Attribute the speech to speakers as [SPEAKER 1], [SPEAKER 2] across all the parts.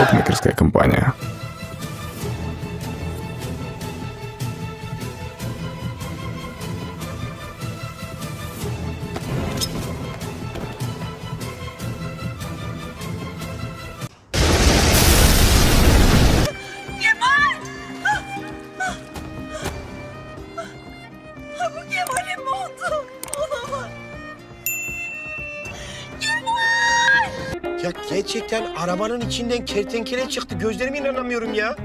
[SPEAKER 1] букмекерская компания.
[SPEAKER 2] Bu Kemal'in montu. Olamaz.
[SPEAKER 3] Ya gerçekten arabanın içinden kertenkele çıktı. Gözlerime inanamıyorum ya.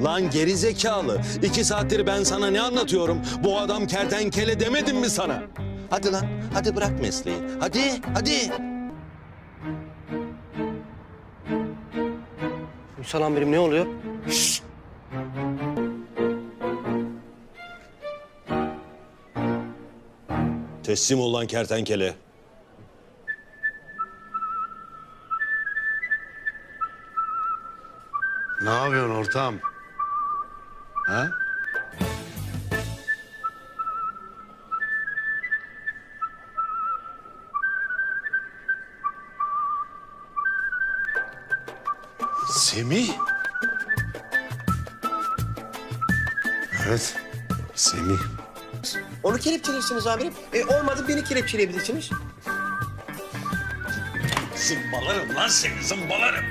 [SPEAKER 4] Lan geri zekalı. 2 saattir ben sana ne anlatıyorum? Bu adam kertenkele demedim mi sana? Hadi lan, hadi bırak mesleği. Hadi.
[SPEAKER 3] Ünsal amirim ne oluyor?
[SPEAKER 4] Teslim ol lan kertenkele.
[SPEAKER 5] Ne yapıyorsun ortağım? Ha? Semih? Evet, Semih.
[SPEAKER 3] Onu kelepçelersiniz amirim. Olmadı beni kelepçeleyebilirsiniz.
[SPEAKER 4] Zımbalarım lan seni, zımbalarım.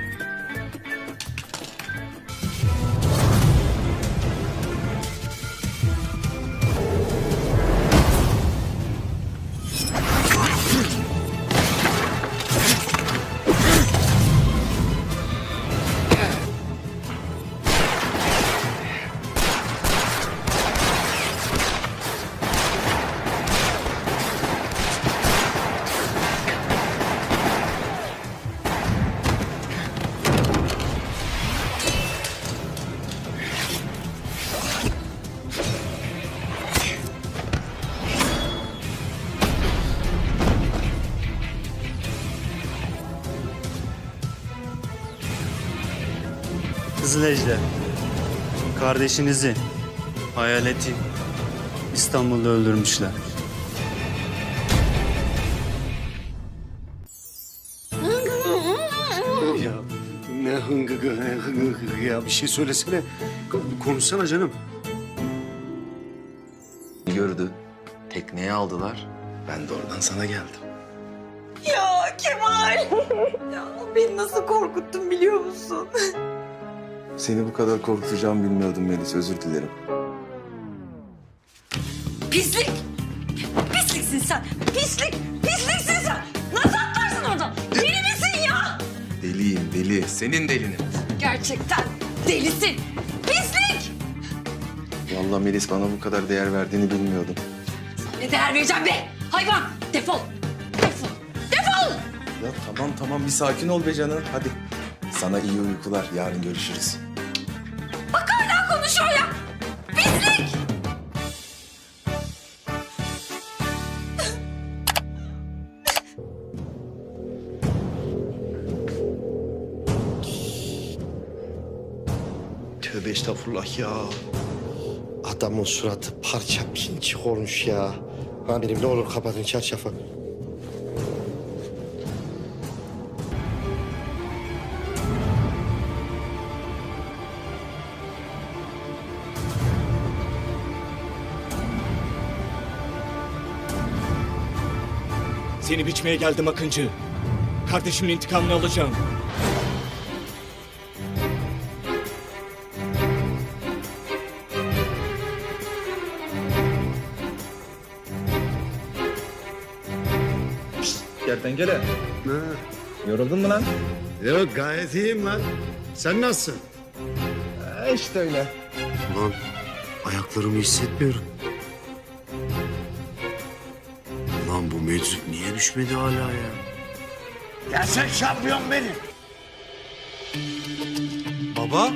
[SPEAKER 6] Kızıl Ejder, kardeşinizi, Hayaleti İstanbul'da öldürmüşler.
[SPEAKER 5] Ya ne hıngıgı, ne hıngıgı ya. Bir şey söylesene. Konuşsana canım.
[SPEAKER 7] Gördü. Tekneye aldılar. Ben de oradan sana geldim.
[SPEAKER 2] Ya Kemal. Ya beni nasıl korkuttun biliyor musun?
[SPEAKER 7] Seni bu kadar korkutacağımı bilmiyordum Melis. Özür dilerim.
[SPEAKER 2] Pislik. Pisliksin sen. Pisliksin sen. Nasıl atlarsın oradan? Deli misin ya?
[SPEAKER 7] Deliyim deli. Senin delinin.
[SPEAKER 2] Gerçekten delisin. Pislik.
[SPEAKER 7] Vallahi Melis bana bu kadar değer verdiğini bilmiyordum.
[SPEAKER 2] Ne değer vereceğim be? Hayvan. Defol.
[SPEAKER 7] Ya tamam bir sakin ol be canım. Hadi. Sana iyi uykular. Yarın görüşürüz.
[SPEAKER 2] Bak hala konuşuyor ya. Pislik.
[SPEAKER 3] Tövbe estağfurullah ya. Adamın suratı parça pinçik olmuş ya. Amirim ne olur kapatın çarşafı.
[SPEAKER 8] Seni biçmeye geldim Akıncı. Kardeşimin intikamını alacağım.
[SPEAKER 1] Kertenkele,
[SPEAKER 5] Ne?
[SPEAKER 1] yoruldun mu lan?
[SPEAKER 5] Yok gayet iyiyim lan. Sen nasılsın?
[SPEAKER 1] İşte öyle.
[SPEAKER 5] Ulan ayaklarımı hissetmiyorum. Lan bu meczup niye düşmedi hala ya?
[SPEAKER 4] Ya sen şampiyon benim.
[SPEAKER 5] Baba?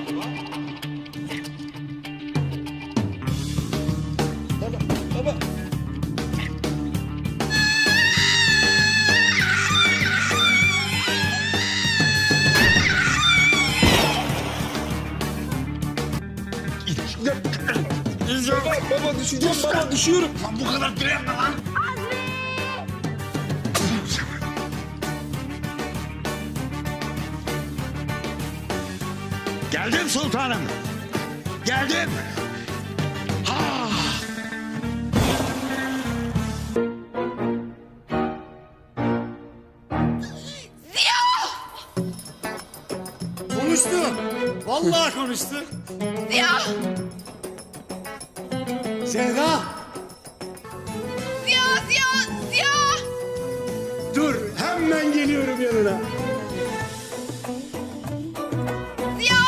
[SPEAKER 4] Baba düşeceğim, baba düşüyorum. Lan bu kadar direnme lan. Geldim sultanım. Geldim.
[SPEAKER 5] Konuştu. Vallahi konuştu.
[SPEAKER 2] Ziya!
[SPEAKER 5] Zehra.
[SPEAKER 2] Ziya! Ziya! Ziya!
[SPEAKER 5] Dur hemen geliyorum yanına.
[SPEAKER 2] Ziya!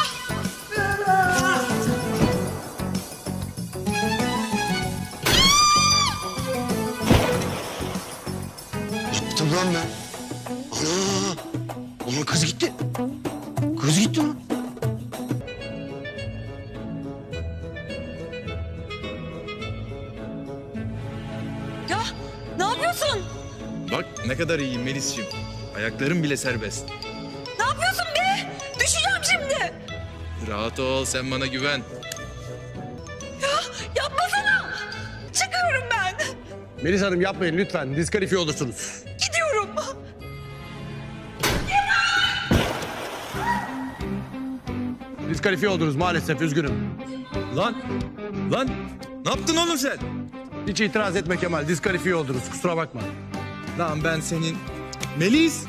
[SPEAKER 4] Yaptım lan ben. Ana! Onun kız gitti. Kız gitti lan.
[SPEAKER 2] Ya ne yapıyorsun?
[SPEAKER 1] Bak ne kadar iyiyim Melis'ciğim. Ayaklarım bile serbest.
[SPEAKER 2] Ne yapıyorsun be? Düşeceğim şimdi.
[SPEAKER 1] Rahat ol, sen bana güven.
[SPEAKER 2] Ya yapmasana. Çıkıyorum ben.
[SPEAKER 5] Melis Hanım yapmayın lütfen. Diskalifiye olursunuz.
[SPEAKER 2] Gidiyorum.
[SPEAKER 5] Diskalifiye oldunuz maalesef üzgünüm.
[SPEAKER 1] Lan! Lan! Ne yaptın oğlum sen?
[SPEAKER 5] Hiç itiraz etme Kemal. Diskalifiye oldunuz kusura bakma.
[SPEAKER 1] Lan ben senin... Melis!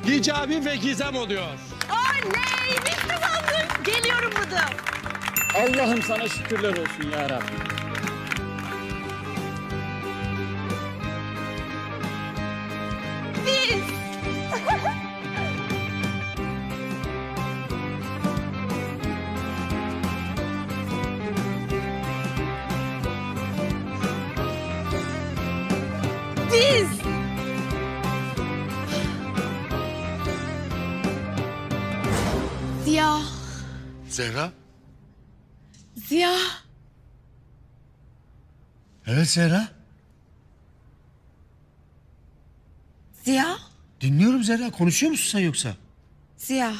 [SPEAKER 5] Hicabi ve gizem oluyor.
[SPEAKER 2] Oley! Biz kazandık. Geliyorum bıdım.
[SPEAKER 9] Allah'ım sana şükürler olsun ya Rabbi.
[SPEAKER 2] Biz. Biz. Ziya.
[SPEAKER 5] Zehra?
[SPEAKER 2] Ziya.
[SPEAKER 5] Evet Zehra.
[SPEAKER 2] Ziya.
[SPEAKER 5] Dinliyorum Zehra. Konuşuyor musun sen yoksa?
[SPEAKER 2] Ziya.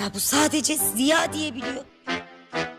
[SPEAKER 10] Ya bu sadece Ziya diyebiliyor.